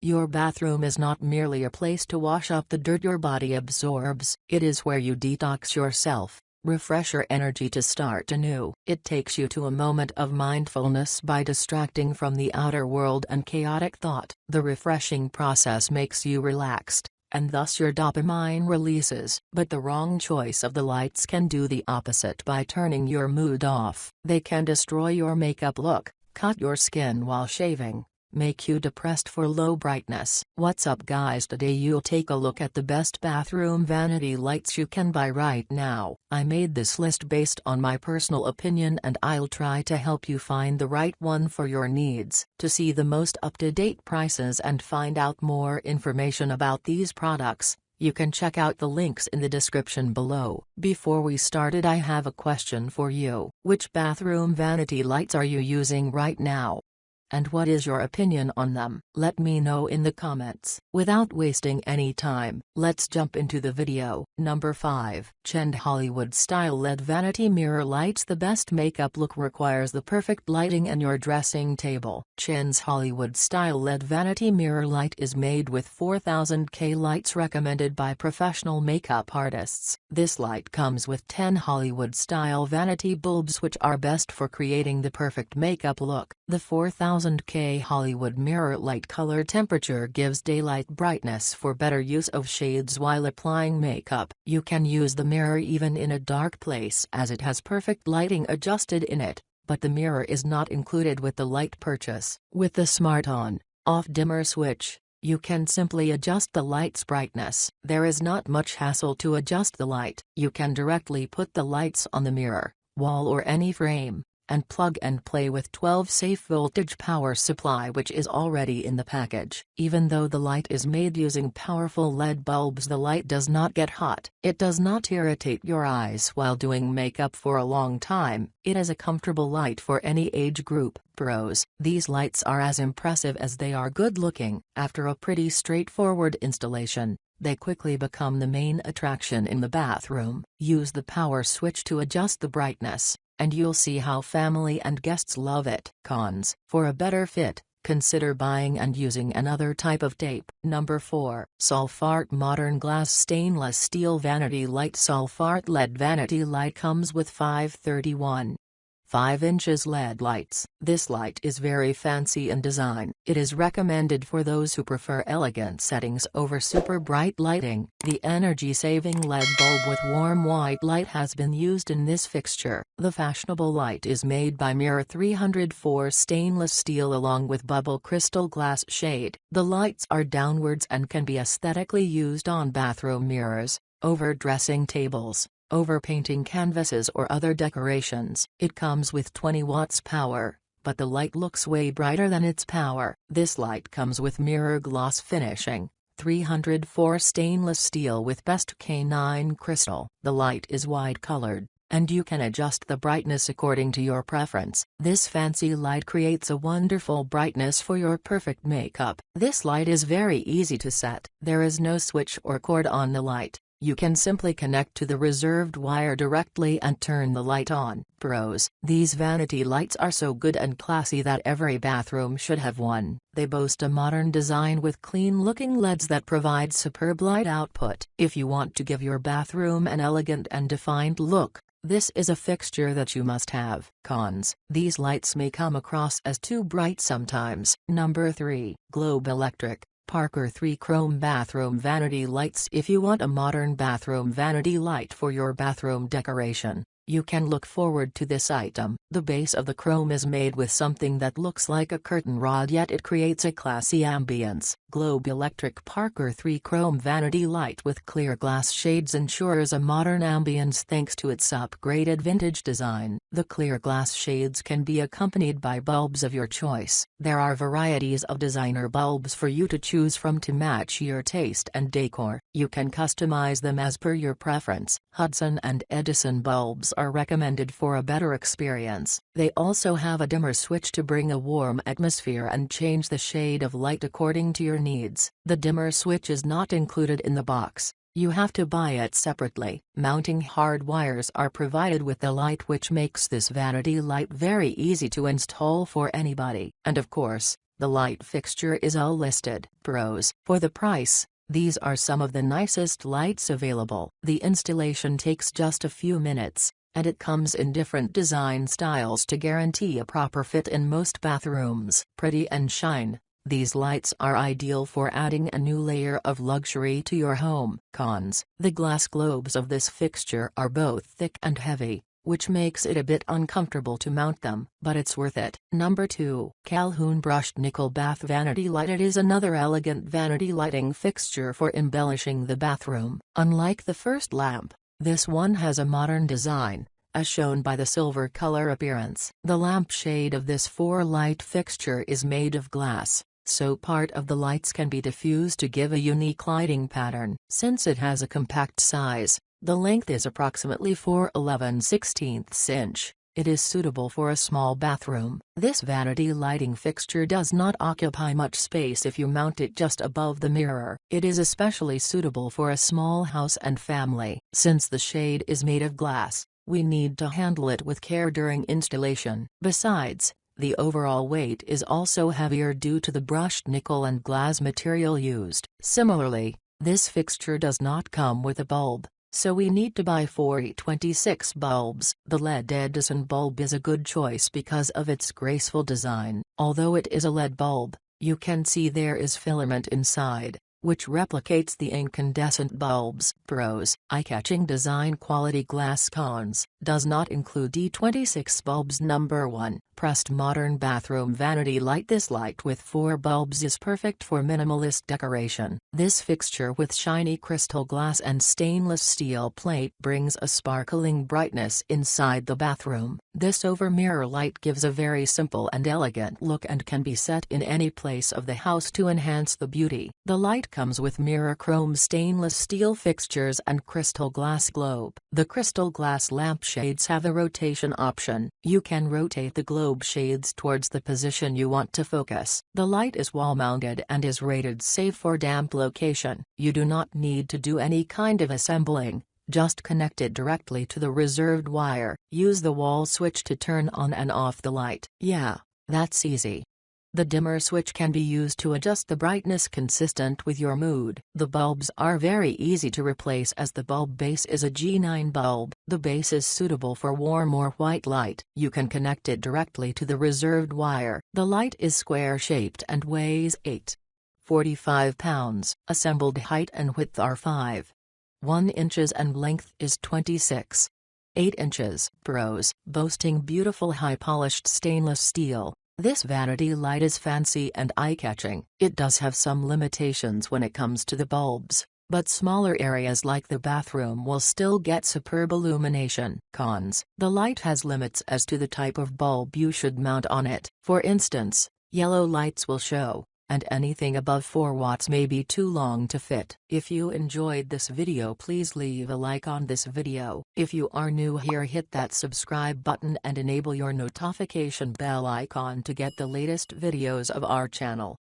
Your bathroom is not merely a place to wash up the dirt your body absorbs, it is where you detox yourself, refresh your energy to start anew. It takes you to a moment of mindfulness by distracting from the outer world and chaotic thought. The refreshing process makes you relaxed, and thus your dopamine releases. But the wrong choice of the lights can do the opposite by turning your mood off. They can destroy your makeup look, cut your skin while shaving, make you depressed for low brightness. What's up guys, today you'll take a look at the best bathroom vanity lights you can buy right now. I made this list based on my personal opinion and I'll try to help you find the right one for your needs. To see the most up-to-date prices and find out more information about these products, you can check out the links in the description below. Before we started, I have a question for you. Which bathroom vanity lights are you using right now? And what is your opinion on them? Let me know in the comments. Without wasting any time, let's jump into the video. Number 5. Chende Hollywood Style LED Vanity Mirror Lights. The best makeup look requires the perfect lighting in your dressing table. Chende's Hollywood Style LED Vanity Mirror Light is made with 4000K lights recommended by professional makeup artists. This light comes with 10 Hollywood Style vanity bulbs which are best for creating the perfect makeup look. The 4000K Hollywood mirror light color temperature gives daylight brightness for better use of shades while applying makeup. You can use the mirror even in a dark place as it has perfect lighting adjusted in it, but the mirror is not included with the light purchase. With the smart on/off dimmer switch, you can simply adjust the light's brightness. There is not much hassle to adjust the light. You can directly put the lights on the mirror, wall or any frame, and plug and play with 12 safe voltage power supply which is already in the package. Even though the light is made using powerful LED bulbs, the light does not get hot. It does not irritate your eyes while doing makeup for a long time. It is a comfortable light for any age group. Pros: these lights are as impressive as they are good looking. After a pretty straightforward installation, they quickly become the main attraction in the bathroom. Use the power switch to adjust the brightness, and you'll see how family and guests love it. Cons: for a better fit, consider buying and using another type of tape. Number 4. SOLFART Modern Glass Stainless Steel Vanity Light. SOLFART LED Vanity Light comes with 5 inches LED lights. This light is very fancy in design. It is recommended for those who prefer elegant settings over super bright lighting. The energy-saving LED bulb with warm white light has been used in this fixture. The fashionable light is made by Mirror 304 stainless steel along with bubble crystal glass shade. The lights are downwards and can be aesthetically used on bathroom mirrors, over dressing tables, over painting canvases or other decorations. It comes with 20 watts power, but the light looks way brighter than its power. This light comes with mirror gloss finishing, 304 stainless steel with best K9 crystal. The light is wide colored, and you can adjust the brightness according to your preference. This fancy light creates a wonderful brightness for your perfect makeup. This light is very easy to set. There is no switch or cord on the light. You can simply connect to the reserved wire directly and turn the light on. Pros: these vanity lights are so good and classy that every bathroom should have one. They boast a modern design with clean-looking LEDs that provide superb light output. If you want to give your bathroom an elegant and defined look, this is a fixture that you must have. Cons: these lights may come across as too bright sometimes. Number 3. Globe Electric Parker 3 Chrome Bathroom Vanity Lights. If you want a modern bathroom vanity light for your bathroom decoration, you can look forward to this item. The base of the chrome is made with something that looks like a curtain rod, yet it creates a classy ambience. Globe Electric Parker 3 Chrome Vanity Light with clear glass shades ensures a modern ambience thanks to its upgraded vintage design. The clear glass shades can be accompanied by bulbs of your choice. There are varieties of designer bulbs for you to choose from to match your taste and decor. You can customize them as per your preference. Hudson and Edison bulbs are recommended for a better experience. They also have a dimmer switch to bring a warm atmosphere and change the shade of light according to your needs. The dimmer switch is not included in the box. You have to buy it separately. Mounting hard wires are provided with the light, which makes this vanity light very easy to install for anybody. And of course, The light fixture is all listed. Pros. For the price, these are some of the nicest lights available. The installation takes just a few minutes, and it comes in different design styles to guarantee a proper fit in most bathrooms. Pretty and shine. These lights are ideal for adding a new layer of luxury to your home. Cons. The glass globes of this fixture are both thick and heavy, which makes it a bit uncomfortable to mount them, but it's worth it. Number 2. Calhoun Brushed Nickel Bath Vanity Light. It is another elegant vanity lighting fixture for embellishing the bathroom. Unlike the first lamp, this one has a modern design, as shown by the silver color appearance. The lampshade of this 4-light fixture is made of glass, so part of the lights can be diffused to give a unique lighting pattern. Since it has a compact size, the length is approximately 4/11/16 inch, it is suitable for a small bathroom. This vanity lighting fixture does not occupy much space if you mount it just above the mirror. It is especially suitable for a small house and family. Since the shade is made of glass, we need to handle it with care during installation. Besides, the overall weight is also heavier due to the brushed nickel and glass material used. Similarly, this fixture does not come with a bulb, so we need to buy 4 E26 bulbs. The LED Edison bulb is a good choice because of its graceful design. Although it is a LED bulb, you can see there is filament inside, which replicates the incandescent bulbs. Pros. Eye-catching design. Quality glass. Cons. Does not include D26 bulbs. Number 1. PRESDE Modern Bathroom Vanity Light. This light with 4 bulbs is perfect for minimalist decoration. This fixture with shiny crystal glass and stainless steel plate brings a sparkling brightness inside the bathroom. This over-mirror light gives a very simple and elegant look and can be set in any place of the house to enhance the beauty. The light comes with mirror chrome stainless steel fixtures and crystal glass globe. The crystal glass lampshades have a rotation option. You can rotate the globe shades towards the position you want to focus. The light is wall-mounted and is rated safe for damp location. You do not need to do any kind of assembling, just connect it directly to the reserved wire. Use the wall switch to turn on and off the light. Yeah, that's easy. The dimmer switch can be used to adjust the brightness consistent with your mood. The bulbs are very easy to replace as the bulb base is a G9 bulb. The base is suitable for warm or white light. You can connect it directly to the reserved wire. The light is square-shaped and weighs 8.45 pounds. Assembled height and width are 5.1 inches and length is 26.8 inches. Pros. Boasting beautiful high-polished stainless steel, this vanity light is fancy and eye-catching. It does have some limitations when it comes to the bulbs, but smaller areas like the bathroom will still get superb illumination. Cons. The light has limits as to the type of bulb you should mount on it. For instance, yellow lights will show, and anything above 4 watts may be too long to fit. If you enjoyed this video, please leave a like on this video. If you are new here, hit that subscribe button and enable your notification bell icon to get the latest videos of our channel.